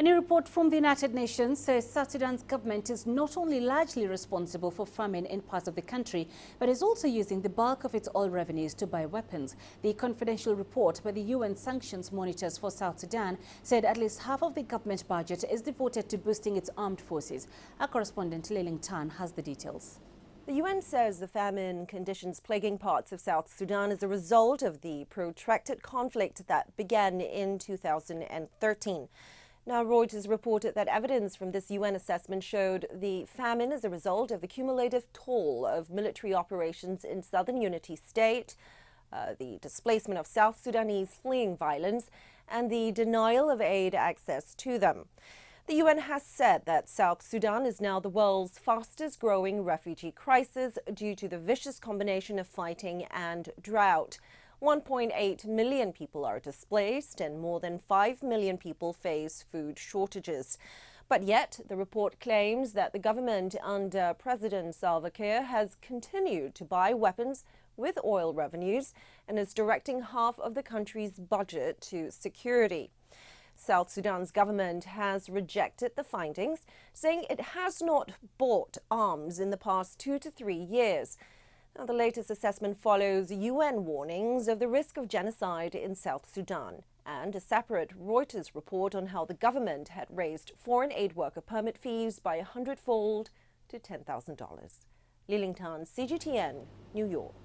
A new report from the United Nations says South Sudan's government is not only largely responsible for famine in parts of the country, but is also using the bulk of its oil revenues to buy weapons. The confidential report by the UN sanctions monitors for South Sudan said at least half of the government budget is devoted to boosting its armed forces. Our correspondent Liling Tan has the details. The UN says the famine conditions plaguing parts of South Sudan is a result of the protracted conflict that began in 2013. Now, Reuters reported that evidence from this UN assessment showed the famine is a result of the cumulative toll of military operations in southern Unity State, the displacement of South Sudanese fleeing violence, and the denial of aid access to them. The UN has said that South Sudan is now the world's fastest growing refugee crisis due to the vicious combination of fighting and drought. 1.8 million people are displaced and more than 5 million people face food shortages. But yet, the report claims that the government under President Salva Kiir has continued to buy weapons with oil revenues and is directing half of the country's budget to security. South Sudan's government has rejected the findings, saying it has not bought arms in the past 2 to 3 years. Now, the latest assessment follows UN warnings of the risk of genocide in South Sudan and a separate Reuters report on how the government had raised foreign aid worker permit fees by 100-fold to $10,000. Liling Tan, CGTN, New York.